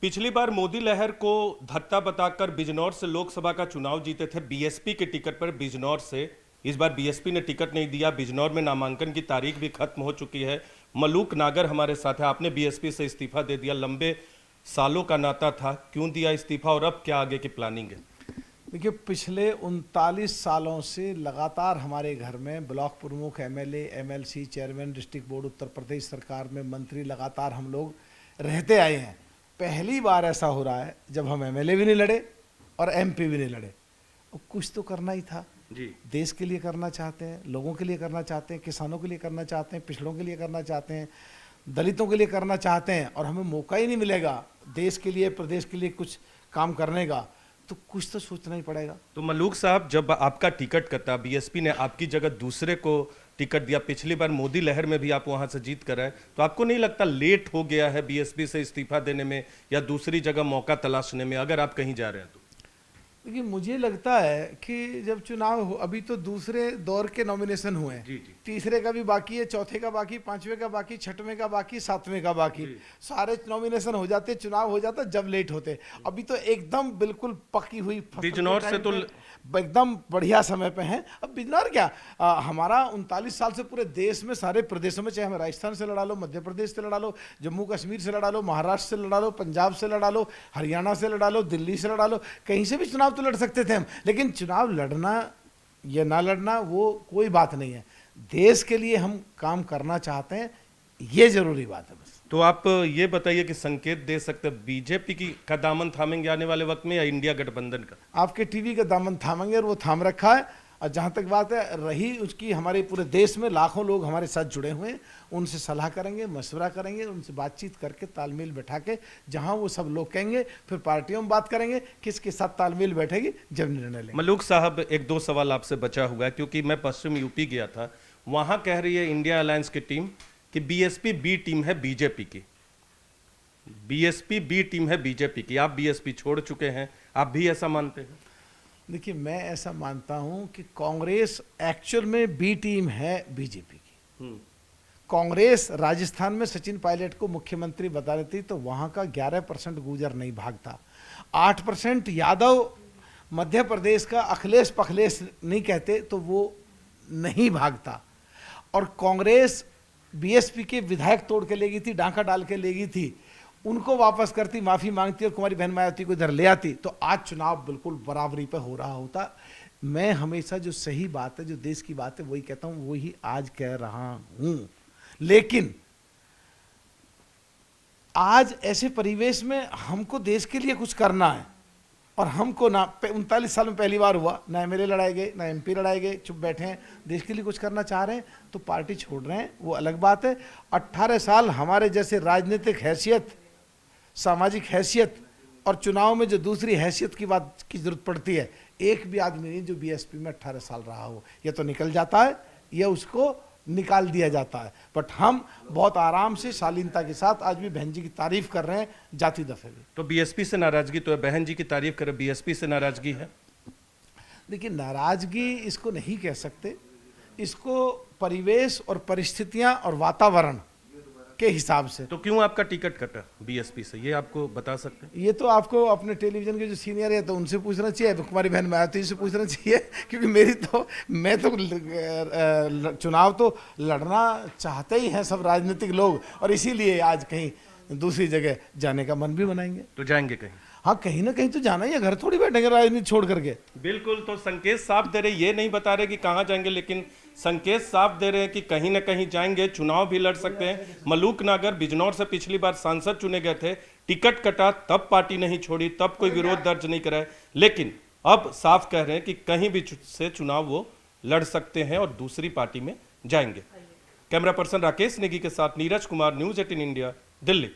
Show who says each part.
Speaker 1: पिछली बार मोदी लहर को धत्ता बताकर बिजनौर से लोकसभा का चुनाव जीते थे बीएसपी के टिकट पर बिजनौर से। इस बार बीएसपी ने टिकट नहीं दिया। बिजनौर में नामांकन की तारीख भी खत्म हो चुकी है। मलूक नागर हमारे साथ है। आपने बीएसपी से इस्तीफा दे दिया, लंबे सालों का नाता था, क्यों दिया इस्तीफा और अब क्या आगे की प्लानिंग है?
Speaker 2: देखिए, पिछले 39 सालों से लगातार हमारे घर में ब्लॉक प्रमुख, MLA, MLC, chairman, district board, Uttar Pradesh सरकार में मंत्री, लगातार हम लोग रहते आए हैं। पहली बार ऐसा हो रहा है जब हम एमएलए भी नहीं लड़े और एमपी भी नहीं लड़े। और कुछ तो करना ही था
Speaker 1: जी।
Speaker 2: देश के लिए करना चाहते हैं, लोगों के लिए करना चाहते हैं, किसानों के लिए करना चाहते हैं, पिछड़ों के लिए करना चाहते हैं, दलितों के लिए करना चाहते हैं, और हमें मौका ही नहीं मिलेगा देश के लिए, प्रदेश के लिए कुछ काम करने का, तो कुछ तो सोचना ही पड़ेगा।
Speaker 1: तो मलूक साहब, जब आपका टिकट कटा, बीएसपी ने आपकी जगह दूसरे को टिकट दिया, पिछली बार मोदी लहर में भी आप वहां से जीत कर आए, तो आपको नहीं लगता लेट हो गया है बीएसपी से इस्तीफा देने में या दूसरी जगह मौका तलाशने में, अगर आप कहीं जा रहे हैं तो?
Speaker 2: देखिए, मुझे लगता है कि जब चुनाव हो, अभी तो दूसरे दौर के नॉमिनेशन हुए हैं, तीसरे का भी बाकी है, चौथे का बाकी, पांचवें का बाकी, छठवें का बाकी, सातवें का बाकी, सारे नॉमिनेशन हो जाते, चुनाव हो जाता जब लेट होते। अभी तो एकदम बिल्कुल पकी हुई
Speaker 1: बिजनौर से तो
Speaker 2: एकदम बढ़िया समय पे हैं। अब बिजनौर क्या, हमारा 39 साल से पूरे देश में, सारे प्रदेशों में, चाहे हमें राजस्थान से लड़ा लो, मध्य प्रदेश से लड़ा लो, जम्मू कश्मीर से लड़ा लो, महाराष्ट्र से लड़ा लो, पंजाब से लड़ा लो, हरियाणा से लड़ा लो, दिल्ली से लड़ा लो, कहीं से भी चुनाव तो लड़ सकते थे हम। लेकिन चुनाव लड़ना या ना लड़ना वो कोई बात नहीं है। देश के लिए हम काम करना चाहते हैं, ये जरूरी बात है बस।
Speaker 1: तो आप ये बताइए कि संकेत दे सकते हैं बीजेपी की का दामन थामेंगे आने वाले वक्त में या इंडिया गठबंधन का?
Speaker 2: आपके टीवी का दामन थामेंगे, और वो थाम रखा है। और जहाँ तक बात है रही उसकी, हमारे पूरे देश में लाखों लोग हमारे साथ जुड़े हुए हैं, उनसे सलाह करेंगे, मशवरा करेंगे, उनसे बातचीत करके तालमेल बैठा के, जहाँ वो सब लोग कहेंगे फिर पार्टियों में बात करेंगे, किसके साथ तालमेल बैठेगी जब निर्णय लेंगे।
Speaker 1: मलूक साहब, एक दो सवाल आपसे बचा हुआ है, क्योंकि मैं पश्चिम यूपी गया था, वहां कह रही है इंडिया अलायंस की टीम कि बीएसपी बी टीम है बीजेपी की। बीएसपी बी टीम है बीजेपी की। आप बीएसपी छोड़ चुके हैं, आप भी ऐसा मानते हैं?
Speaker 2: देखिए, मैं ऐसा मानता हूं कि कांग्रेस एक्चुअल में बी टीम है बीजेपी की। कांग्रेस राजस्थान में सचिन पायलट को मुख्यमंत्री बता रही थी तो वहां का 11% गुर्जर नहीं भागता, 8% यादव, मध्य प्रदेश का अखिलेश पखलेश नहीं कहते तो वो नहीं भागता। और कांग्रेस बीएसपी के विधायक तोड़ के ले गई थी, डांका डाल के ले गई थी, उनको वापस करती, माफी मांगती और कुमारी बहन मायावती को इधर ले आती, तो आज चुनाव बिल्कुल बराबरी पे हो रहा होता। मैं हमेशा जो सही बात है, जो देश की बात है, वही कहता हूं, वही आज कह रहा हूं। लेकिन आज ऐसे परिवेश में हमको देश के लिए कुछ करना है, और हमको ना 39 साल में पहली बार हुआ, ना एमएलए लड़ाए गए, ना एमपी लड़ाए गए, चुप बैठे हैं। देश के लिए कुछ करना चाह रहे हैं तो पार्टी छोड़ रहे हैं, वो अलग बात है। 18 साल हमारे जैसे राजनीतिक हैसियत, सामाजिक हैसियत और चुनाव में जो दूसरी हैसियत की बात की जरूरत पड़ती है, एक भी आदमी नहीं जो बीएसपी में 18 साल रहा हो। या तो निकल जाता है या उसको निकाल दिया जाता है। बट हम बहुत आराम से, शालीनता के साथ आज भी बहन जी की तारीफ कर रहे हैं, जाति दफे भी।
Speaker 1: तो बीएसपी से नाराजगी तो है, बहन जी की तारीफ करे, बीएसपी से नाराजगी है?
Speaker 2: देखिए, नाराजगी इसको नहीं कह सकते, इसको परिवेश और परिस्थितियां और वातावरण के हिसाब से।
Speaker 1: तो क्यों आपका टिकट कटा बीएसपी से, ये आपको बता सकते हैं?
Speaker 2: ये तो आपको अपने टेलीविजन के जो सीनियर है तो उनसे पूछना चाहिए, कुमारी बहन मायावती से पूछना चाहिए, क्योंकि मैं तो चुनाव तो लड़ना चाहते ही हैं सब राजनीतिक लोग, और इसीलिए आज कहीं दूसरी जगह जाने का मन भी बनाएंगे।
Speaker 1: तो जाएंगे कहीं?
Speaker 2: हाँ, कहीं ना कहीं तो जाना ही है, घर थोड़ी बैठेंगे राजनीति छोड़ करके।
Speaker 1: बिल्कुल। तो संकेत साफ दे रहे, ये नहीं बता रहे कि कहाँ जाएंगे, लेकिन संकेत साफ दे रहे हैं कि कहीं ना कहीं जाएंगे, चुनाव भी लड़ सकते हैं। मलूक नागर बिजनौर से पिछली बार सांसद चुने गए थे, टिकट कटा तब पार्टी नहीं छोड़ी, तब कोई विरोध दर्ज नहीं कराए, लेकिन अब साफ कह रहे हैं कि कहीं भी से चुनाव वो लड़ सकते हैं और दूसरी पार्टी में जाएंगे। कैमरा पर्सन राकेश नेगी के साथ नीरज कुमार, न्यूज़ 18 इंडिया, दिल्ली।